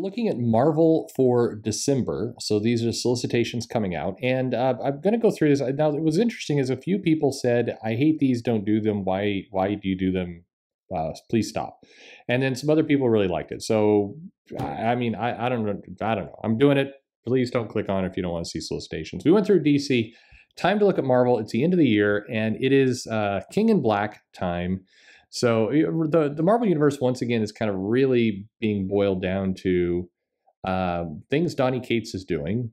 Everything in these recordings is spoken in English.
looking at Marvel for December. So these are solicitations coming out. And I'm going to go through this. Now, it was interesting is a few people said, I hate these, don't do them. Why do you do them? Please stop. And then some other people really liked it. So, I mean, I don't know. I'm doing it. Please don't click on it if you don't want to see solicitations. We went through DC. Time to look at Marvel. It's the end of the year, and it is King in Black time. So the Marvel Universe, once again, is kind of really being boiled down to things Donny Cates is doing,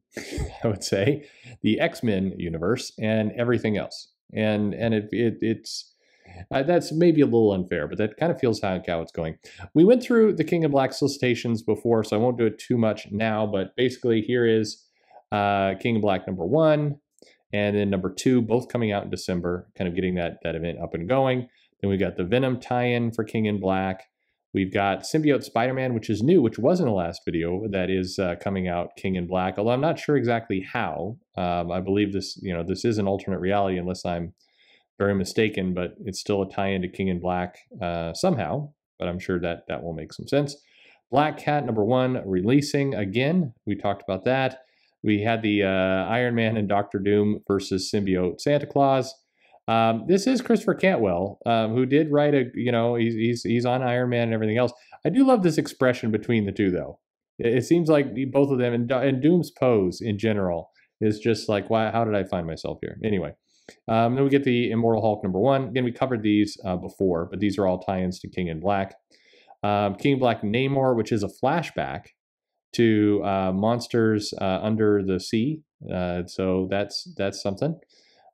I would say, the X-Men universe, and everything else. And it's that's maybe a little unfair, but that kind of feels how it's going. We went through the King in Black solicitations before, so I won't do it too much now, but basically here is King in Black #1, and then #2, both coming out in December, kind of getting that event up and going. Then we've got the Venom tie-in for King in Black. We've got Symbiote Spider-Man, which is new, which was in the last video, that is coming out King in Black, although I'm not sure exactly how. I believe this is an alternate reality unless I'm very mistaken, but it's still a tie-in to King in Black somehow, but I'm sure that will make some sense. Black Cat #1 releasing again. We talked about that. We had the Iron Man and Doctor Doom versus Symbiote Santa Claus. This is Christopher Cantwell, who did write he's on Iron Man and everything else. I do love this expression between the two, though. It seems like both of them, and Doom's pose in general is just like, why? How did I find myself here? Anyway, then we get the Immortal Hulk #1. Again, we covered these before, but these are all tie-ins to King in Black. King in Black Namor, which is a flashback to monsters under the sea. So that's something.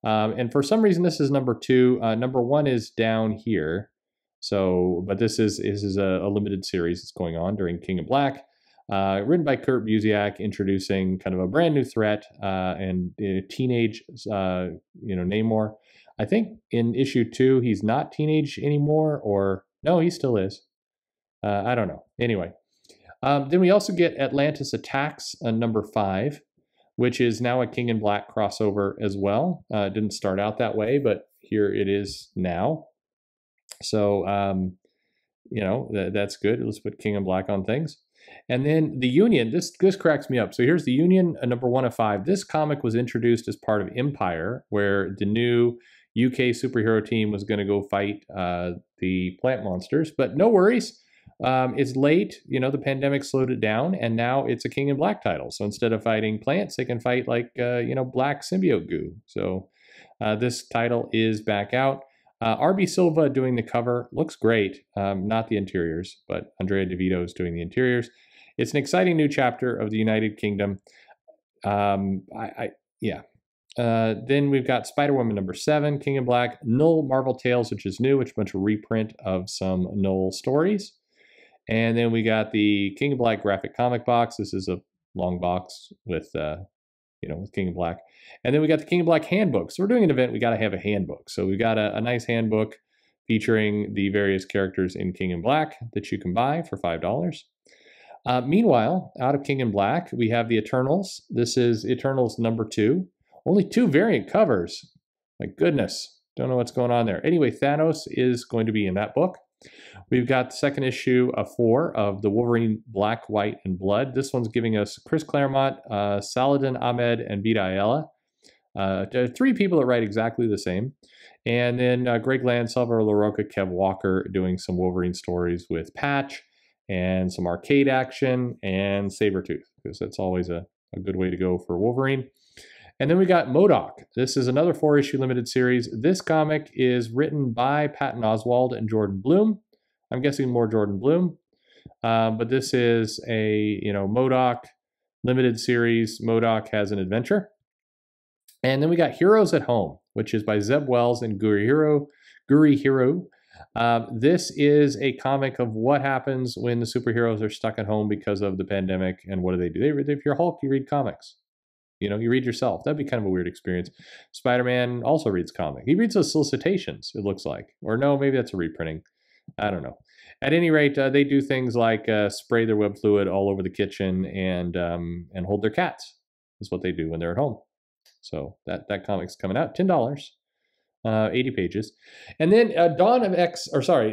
And for some reason, this is #2. #1 is down here. So, but this is a limited series that's going on during King in Black. Written by Kurt Busiek, introducing kind of a brand new threat and teenage, Namor. I think in issue 2, he's not teenage anymore, or no, he still is. I don't know. Anyway, then we also get Atlantis Attacks #5. Which is now a King in Black crossover as well. It didn't start out that way, but here it is now. So, that's good. Let's put King in Black on things. And then the Union, this cracks me up. So here's the Union, #1 of 5. This comic was introduced as part of Empire, where the new UK superhero team was going to go fight the plant monsters. But no worries. It's late, the pandemic slowed it down, and now it's a King in Black title. So instead of fighting plants, they can fight like, black symbiote goo. So this title is back out. RB Silva doing the cover. Looks great. Not the interiors, but Andrea DeVito is doing the interiors. It's an exciting new chapter of the United Kingdom. Then we've got Spider-Woman #7, King in Black, Null Marvel Tales, which is new, which is a bunch of reprint of some Null stories. And then we got the King in Black graphic comic box. This is a long box with, with King in Black. And then we got the King in Black handbook. So we're doing an event, we got to have a handbook. So we've got a nice handbook featuring the various characters in King in Black that you can buy for $5. Meanwhile, out of King in Black, we have the Eternals. This is Eternals #2. Only 2 variant covers. My goodness. Don't know what's going on there. Anyway, Thanos is going to be in that book. We've got the second issue of 4 of the Wolverine Black, White, and Blood. This one's giving us Chris Claremont, Saladin Ahmed, and Vita Ayala. 3 people that write exactly the same. And then Greg Land, Salvador LaRocca, Kev Walker doing some Wolverine stories with Patch and some arcade action and Sabretooth, because that's always a good way to go for Wolverine. And then we got MODOK. This is another 4-issue limited series. This comic is written by Patton Oswalt and Jordan Bloom. I'm guessing more Jordan Bloom. But this is a, MODOK limited series. MODOK has an adventure. And then we got Heroes at Home, which is by Zeb Wells and Guri Hiro. This is a comic of what happens when the superheroes are stuck at home because of the pandemic, and what do? If you're Hulk, you read comics. You read yourself. That'd be kind of a weird experience. Spider-Man also reads comic. He reads those solicitations, it looks like. Or no, maybe that's a reprinting. I don't know. At any rate, they do things like spray their web fluid all over the kitchen and hold their cats, is what they do when they're at home. So that comic's coming out, $10. 80 pages. And then Dawn of X, or sorry,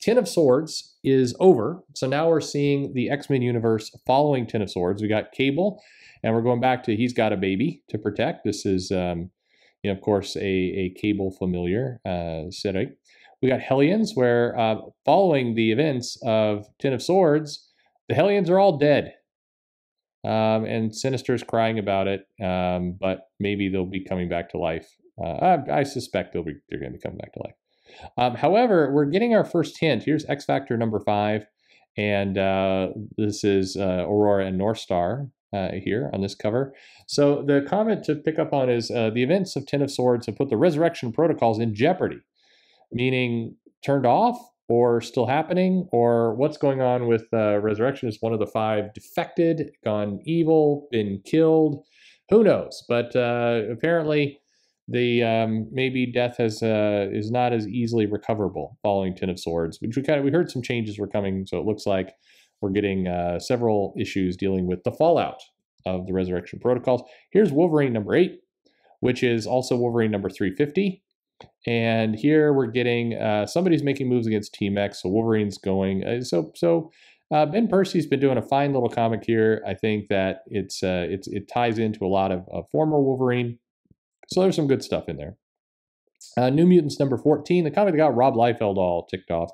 Ten of Swords is over. So now we're seeing the X-Men universe following Ten of Swords. We got Cable, and we're going back to he's got a baby to protect. This is, of course, a Cable familiar setting. We got Hellions, where following the events of Ten of Swords, the Hellions are all dead. And Sinister's crying about it, but maybe they'll be coming back to life. I suspect they're going to be coming back to life. However, we're getting our first hint. Here's X Factor number 5, and this is Aurora and North Star here on this cover. So the comment to pick up on is the events of Ten of Swords have put the resurrection protocols in jeopardy, meaning turned off or still happening, or what's going on with resurrection. Is one of the 5 defected, gone evil, been killed? Who knows? But apparently the maybe death is not as easily recoverable following Ten of Swords, which we heard some changes were coming, so it looks like we're getting several issues dealing with the fallout of the resurrection protocols. Here's Wolverine number 8, which is also Wolverine number 350. And here we're getting somebody's making moves against Team X, so Wolverine's going. Ben Percy's been doing a fine little comic here. I think that it ties into a lot of former Wolverine, so there's some good stuff in there. New Mutants number 14, the comic that got Rob Liefeld all ticked off.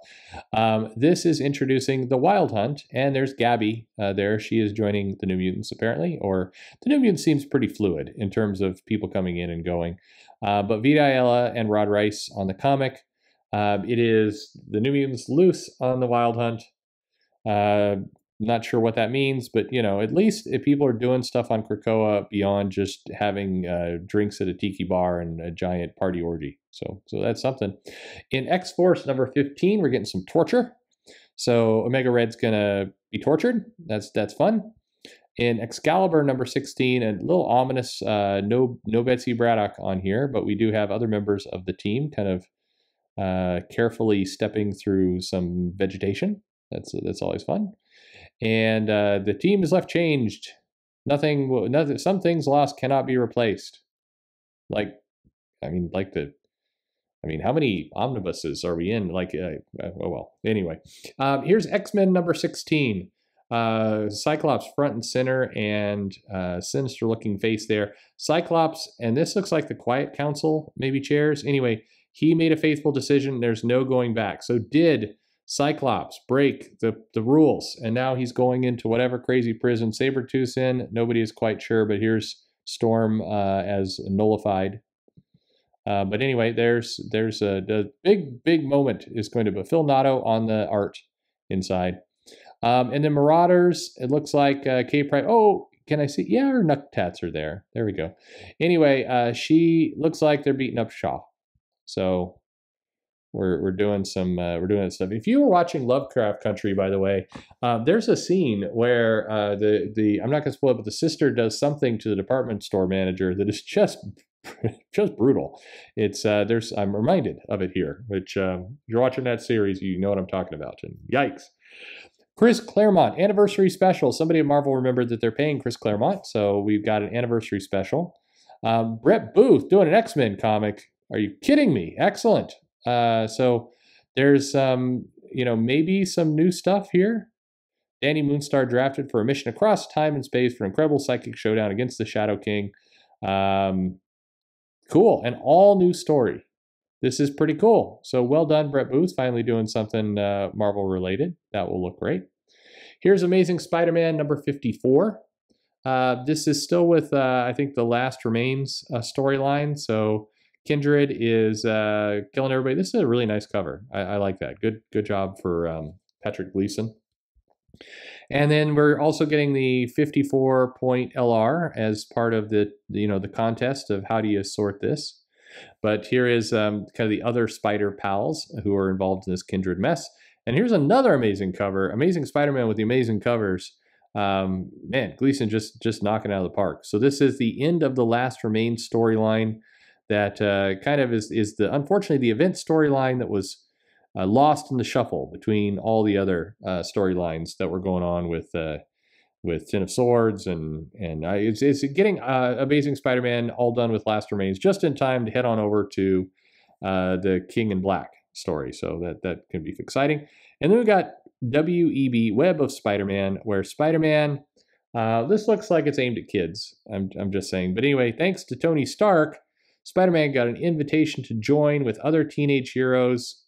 This is introducing the Wild Hunt, and there's Gabby there. She is joining the New Mutants, apparently, or the New Mutants seems pretty fluid in terms of people coming in and going. But Vita Ayala and Rod Rice on the comic. It is the New Mutants loose on the Wild Hunt. Not sure what that means, but at least if people are doing stuff on Krakoa beyond just having drinks at a tiki bar and a giant party orgy. So that's something. In X-Force number 15, we're getting some torture. So Omega Red's gonna be tortured. That's fun. In Excalibur number 16, a little ominous, no Betsy Braddock on here, but we do have other members of the team kind of carefully stepping through some vegetation. That's always fun. And the team is left changed. Nothing. Some things lost cannot be replaced. How many omnibuses are we in? Anyway. Here's X-Men number 16. Cyclops front and center, and sinister looking face there. Cyclops, and this looks like the Quiet Council, maybe chairs. Anyway, he made a faithful decision. There's no going back. So did Cyclops break the rules, and now he's going into whatever crazy prison Sabretooth's in? Nobody is quite sure, but here's Storm as nullified. But anyway, there's a big moment is going to be Phil Notto on the art inside. And then Marauders, it looks like Kay Price. Oh, can I see? Yeah, her Nucktats are there. There we go. Anyway, she looks like they're beating up Shaw. So we're doing that stuff. If you were watching Lovecraft Country, by the way, there's a scene where I'm not gonna spoil it, but the sister does something to the department store manager that is just brutal. I'm reminded of it here, which if you're watching that series, you know what I'm talking about. And yikes. Chris Claremont, anniversary special. Somebody at Marvel remembered that they're paying Chris Claremont, so we've got an anniversary special. Brett Booth doing an X-Men comic. Are you kidding me? Excellent. So there's maybe some new stuff here. Danny Moonstar drafted for a mission across time and space for an incredible psychic showdown against the Shadow King. Cool. An all new story. This is pretty cool. So well done, Brett Booth, finally doing something Marvel related. That will look great. Here's Amazing Spider-Man number 54. This is still with, I think, the Last Remains storyline. So Kindred is killing everybody. This is a really nice cover. I like that. Good job for Patrick Gleason. And then we're also getting the 54-point LR as part of the contest of how do you sort this. But here is kind of the other Spider pals who are involved in this Kindred mess. And here's another amazing cover. Amazing Spider-Man with the amazing covers. Man, Gleason just knocking it out of the park. So this is the end of the Last Remains storyline that kind of is unfortunately the event storyline that was lost in the shuffle between all the other storylines that were going on with Ten of Swords, and it's getting Amazing Spider-Man all done with Last Remains just in time to head on over to the King in Black story. So that can be exciting. And then we got WEB, Web of Spider-Man, where Spider-Man, this looks like it's aimed at kids. I'm just saying. But anyway, thanks to Tony Stark, Spider-Man got an invitation to join with other teenage heroes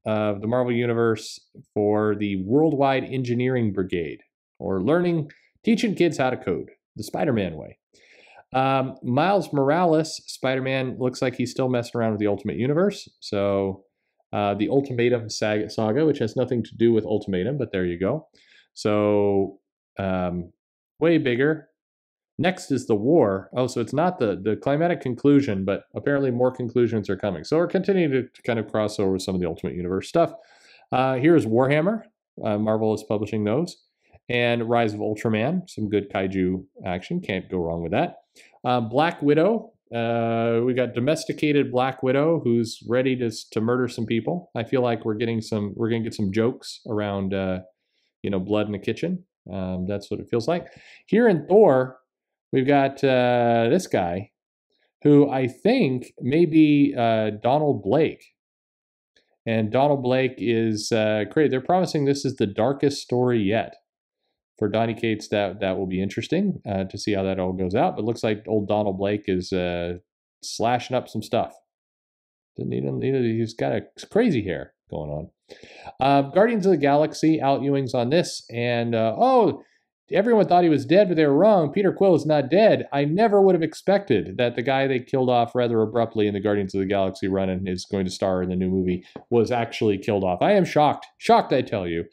of the Marvel Universe for the Worldwide Engineering Brigade, or teaching kids how to code, the Spider-Man way. Miles Morales, Spider-Man, looks like he's still messing around with the Ultimate Universe. So the Ultimatum saga, which has nothing to do with Ultimatum, but there you go. So way bigger. Next is the war. Oh, so it's not the climatic conclusion, but apparently more conclusions are coming. So we're continuing to kind of cross over some of the Ultimate Universe stuff. Here's Warhammer. Marvel is publishing those. And Rise of Ultraman, some good kaiju action. Can't go wrong with that. Black Widow. We got domesticated Black Widow who's ready to murder some people. I feel like we're gonna get some jokes around blood in the kitchen. That's what it feels like. Here in Thor, we've got this guy who I think may be Donald Blake. And Donald Blake is great. They're promising this is the darkest story yet. For Donny Cates, that will be interesting to see how that all goes out. But it looks like old Donald Blake is slashing up some stuff. He's got a crazy hair going on. Guardians of the Galaxy, Al Ewing's on this. And, everyone thought he was dead, but they were wrong. Peter Quill is not dead. I never would have expected that the guy they killed off rather abruptly in the Guardians of the Galaxy run and is going to star in the new movie was actually killed off. I am shocked, I tell you,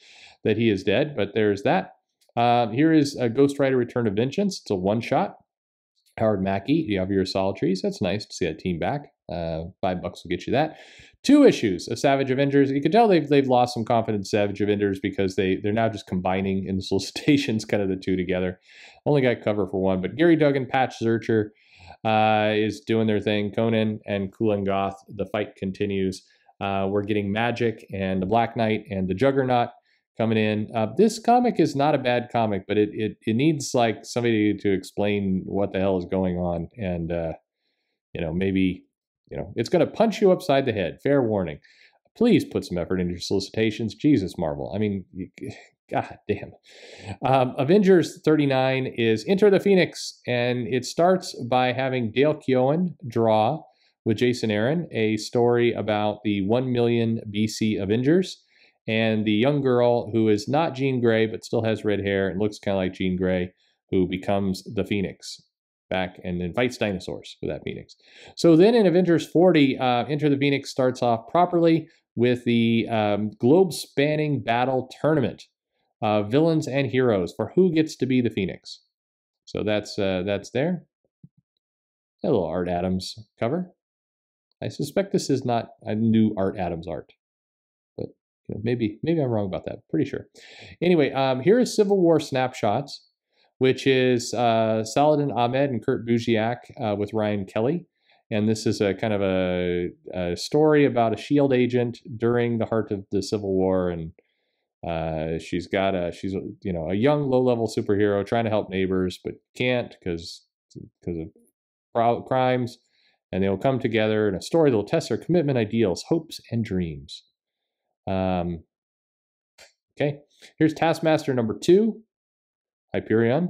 that he is dead, but there's that. Here is a Ghost Rider Return of Vengeance. It's a one-shot. Howard Mackie, you have your Solitaries. That's nice to see that team back. $5 will get you that. 2 issues of Savage Avengers. You can tell they've lost some confidence in Savage Avengers because they're now just combining in the Solicitations kind of the two together. Only got cover for one, but Gary Duggan, Patch Zurcher is doing their thing. Conan and Kulan Goth, the fight continues. We're getting Magic and the Black Knight and the Juggernaut coming in. This comic is not a bad comic, but it needs like somebody to explain what the hell is going on, and maybe it's going to punch you upside the head. Fair warning. Please put some effort into your Solicitations. Jesus, Marvel. I mean, god damn. Avengers 39 is Enter the Phoenix, and it starts by having Dale Keown draw with Jason Aaron a story about the 1 million BC Avengers. And the young girl who is not Jean Grey, but still has red hair and looks kind of like Jean Grey, who becomes the Phoenix back and then fights dinosaurs with that Phoenix. So then in Avengers 40, Enter the Phoenix starts off properly with the globe-spanning battle tournament, villains and heroes for who gets to be the Phoenix. So that's there. A little Art Adams cover. I suspect this is not a new Art Adams art. Maybe I'm wrong about that. Pretty sure. Anyway, here is Civil War Snapshots, which is Saladin Ahmed and Kurt Busiek with Ryan Kelly. And this is a kind of a story about a SHIELD agent during the heart of the Civil War. And she's a young low-level superhero trying to help neighbors, but can't because of crimes. And they will come together in a story that will test their commitment, ideals, hopes, and dreams. Okay, here's Taskmaster number 2, Hyperion,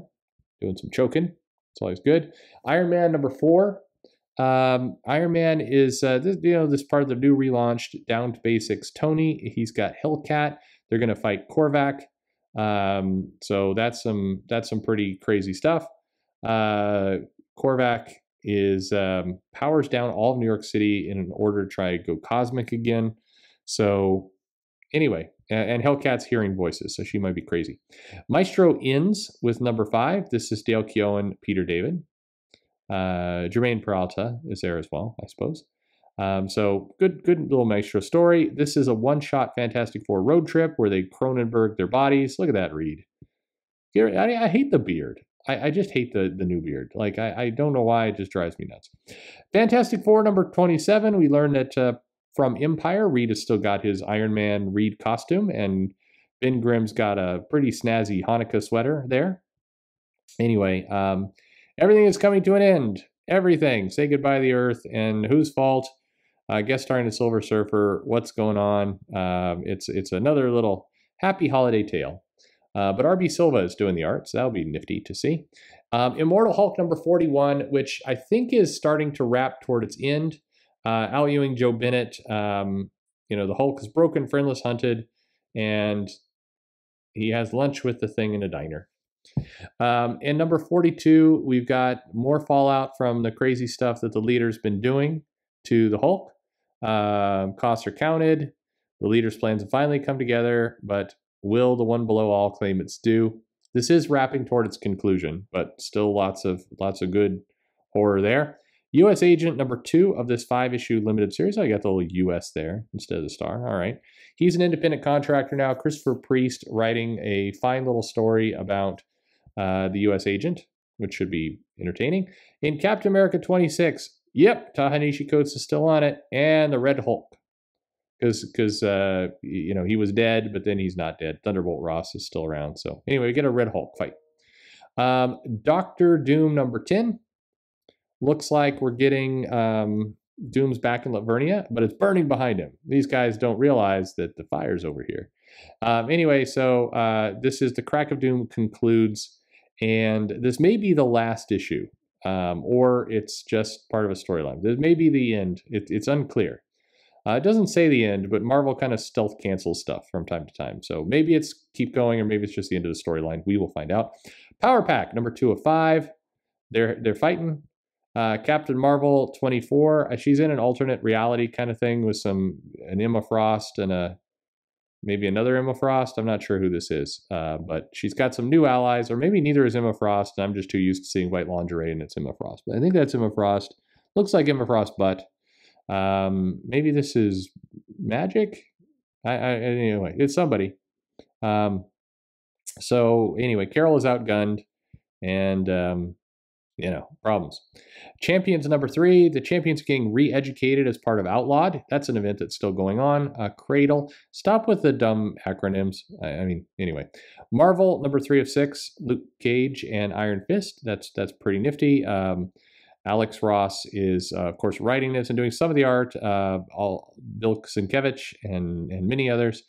doing some choking. It's always good. Iron Man number 4. Iron Man is this part of the new relaunched Down to Basics Tony. He's got Hellcat. They're going to fight Korvac. So that's some pretty crazy stuff. Korvac is powers down all of New York City in order to try to go cosmic again. So anyway, and Hellcat's hearing voices, so she might be crazy. Maestro ends with number 5. This is Dale Keown, Peter David. Jermaine Peralta is there as well, I suppose. So good little Maestro story. This is a one-shot Fantastic Four road trip where they Cronenberg their bodies. Look at that, Reed. I hate the beard. I just hate the new beard. Like, I don't know why. It just drives me nuts. Fantastic Four number 27. We learned that from Empire, Reed has still got his Iron Man Reed costume, and Ben Grimm's got a pretty snazzy Hanukkah sweater there. Anyway, everything is coming to an end. Everything. Say goodbye to the Earth, and whose fault? guest starring the Silver Surfer. What's going on? It's another little happy holiday tale. But R.B. Silva is doing the art, so that'll be nifty to see. Immortal Hulk number 41, which I think is starting to wrap toward its end. Al Ewing, Joe Bennett, the Hulk is broken, friendless, hunted, and he has lunch with the Thing in a diner. And number 42, we've got more fallout from the crazy stuff that the leader's been doing to the Hulk. Costs are counted. The leader's plans have finally come together, but will the one below all claim its due? This is wrapping toward its conclusion, but still lots of good horror there. U.S. Agent number 2 of this 5-issue limited series. I got the little U.S. there instead of the star. All right. He's an independent contractor now. Christopher Priest writing a fine little story about the U.S. Agent, which should be entertaining. In Captain America 26, yep, Ta-Nehisi Coates is still on it, and the Red Hulk. Because he was dead, but then he's not dead. Thunderbolt Ross is still around. So anyway, we get a Red Hulk fight. Doctor Doom number 10. Looks like we're getting Doom's back in Lavernia, but it's burning behind him. These guys don't realize that the fire's over here. Anyway, so this is the Crack of Doom concludes, and this may be the last issue, or it's just part of a storyline. This may be the end. It's unclear. It doesn't say the end, but Marvel kind of stealth cancels stuff from time to time. So maybe it's keep going, or maybe it's just the end of the storyline. We will find out. Power Pack number 2 of 5. They're fighting. Captain Marvel 24. She's in an alternate reality kind of thing with an Emma Frost and maybe another Emma Frost. I'm not sure who this is, but she's got some new allies, or maybe neither is Emma Frost. And I'm just too used to seeing white lingerie and it's Emma Frost. But I think that's Emma Frost. Looks like Emma Frost, but maybe this is magic. Anyway, it's somebody. So anyway, Carol is outgunned, and problems. Champions number 3. The Champions are getting re-educated as part of Outlawed. That's an event that's still going on. Cradle. Stop with the dumb acronyms. Anyway. Marvel number 3 of 6. Luke Cage and Iron Fist. That's pretty nifty. Alex Ross is, of course, writing this and doing some of the art. Bill Sienkiewicz and many others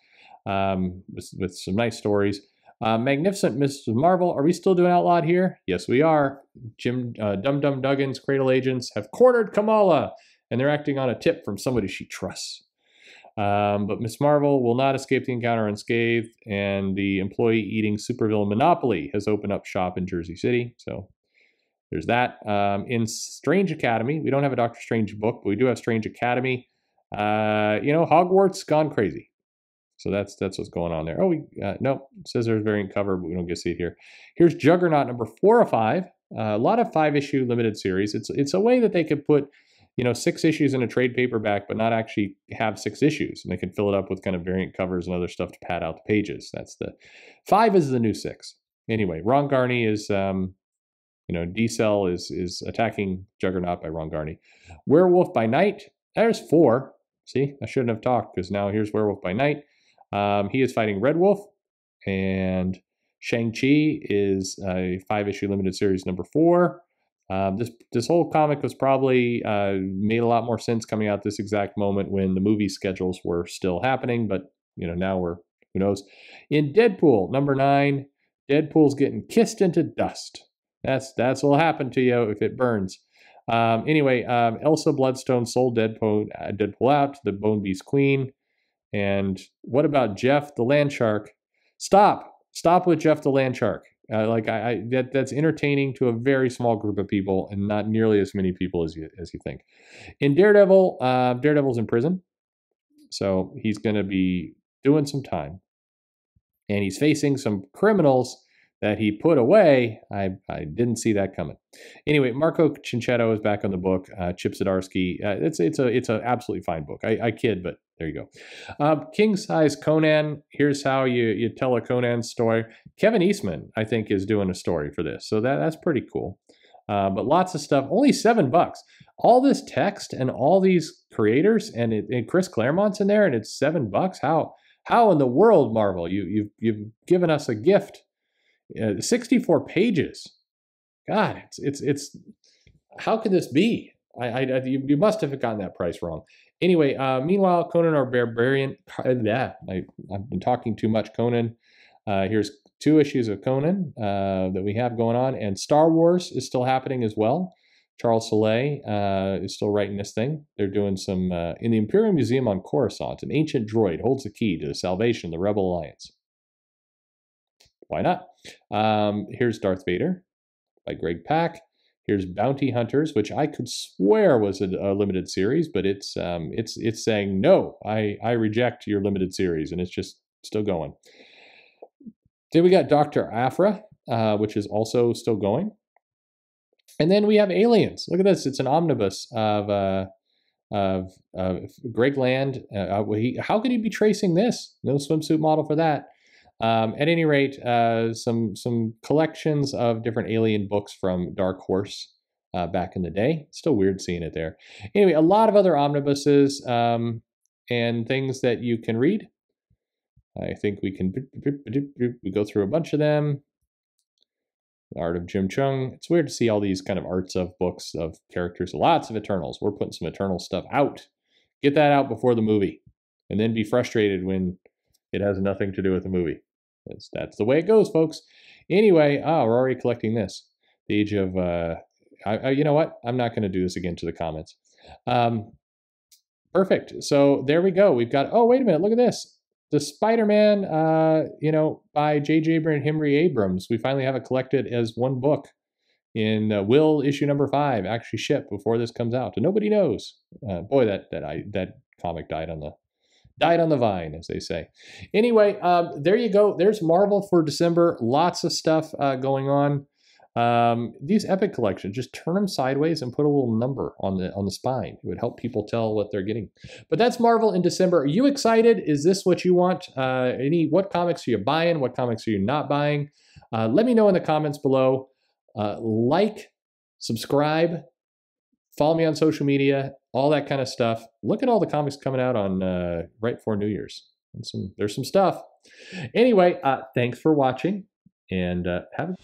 with some nice stories. Magnificent Mrs. Marvel. Are we still doing Outlawed here? Yes, we are. Dum Dum Duggan's Cradle agents have cornered Kamala, and they're acting on a tip from somebody she trusts. But Miss Marvel will not escape the encounter unscathed, and the employee-eating supervillain Monopoly has opened up shop in Jersey City. So there's that. In Strange Academy, we don't have a Doctor Strange book, but we do have Strange Academy. Hogwarts gone crazy. So that's what's going on there. Oh, no, it says there's a variant cover, but we don't get to see it here. Here's Juggernaut number 4 of 5. A lot of 5-issue limited series. It's a way that they could put 6 issues in a trade paperback, but not actually have 6 issues, and they can fill it up with kind of variant covers and other stuff to pad out the pages. That's the 5 is the new 6. Anyway, Ron Garney is D-Cell is attacking Juggernaut by Ron Garney. Werewolf by Night. There's 4. See, I shouldn't have talked, because now here's Werewolf by Night. He is fighting Red Wolf, and Shang-Chi is a 5-issue limited series number 4. This whole comic was probably made a lot more sense coming out this exact moment when the movie schedules were still happening, but now who knows. In Deadpool number 9, Deadpool's getting kissed into dust. That's what'll happen to you if it burns. Anyway, Elsa Bloodstone sold Deadpool out to the Bone Beast Queen. And what about Jeff the Land Shark? Stop with Jeff the Land Shark. That's entertaining to a very small group of people, and not nearly as many people as you think. In Daredevil, Daredevil's in prison, so he's going to be doing some time, and he's facing some criminals that he put away. I didn't see that coming. Anyway, Marco Cinchetto is back on the book. Chip Zdarsky. It's an absolutely fine book. I kid, but there you go. King Size Conan. Here's how you tell a Conan story. Kevin Eastman, I think, is doing a story for this, so that's pretty cool. But lots of stuff. Only $7. All this text and all these creators, and Chris Claremont's in there, and it's $7. How in the world, Marvel? You've given us a gift. 64 pages. God, it's how could this be? You must have gotten that price wrong. Anyway, meanwhile, Conan our Barbarian. I've been talking too much. Conan. Here's 2 issues of Conan that we have going on, and Star Wars is still happening as well. Charles Soule is still writing this thing. They're doing some in the Imperial Museum on Coruscant. An ancient droid holds the key to the salvation of the Rebel Alliance. Why not? Here's Darth Vader by Greg Pak. Here's Bounty Hunters, which I could swear was a limited series, but it's saying no. I reject your limited series, and it's just still going. Then we got Dr. Aphra, which is also still going. And then we have Aliens. Look at this. It's an omnibus of Greg Land. How could he be tracing this? No swimsuit model for that. At any rate, some collections of different Alien books from Dark Horse back in the day. Still weird seeing it there. Anyway, a lot of other omnibuses and things that you can read. I think we go through a bunch of them. The Art of Jim Chung. It's weird to see all these kind of arts of books of characters. Lots of Eternals. We're putting some Eternal stuff out. Get that out before the movie. And then be frustrated when it has nothing to do with the movie. That's the way it goes, folks. Anyway, we're already collecting this. The Age of... you know what? I'm not going to do this again to the comments. Perfect. So there we go. We've got... Oh, wait a minute. Look at this. The Spider-Man, by J.J. Henry Abrams. We finally have it collected as one book in Will issue number 5 actually ship before this comes out. And nobody knows. Boy, that comic died on the vine, as they say. Anyway, there you go. There's Marvel for December. Lots of stuff going on. These Epic collections, just turn them sideways and put a little number on the spine. It would help people tell what they're getting. But that's Marvel in December. Are you excited? Is this what you want? What comics are you buying? What comics are you not buying? Let me know in the comments below. Like, subscribe, follow me on social media, all that kind of stuff. Look at all the comics coming out on right before New Year's. There's some stuff. Anyway, thanks for watching, and have a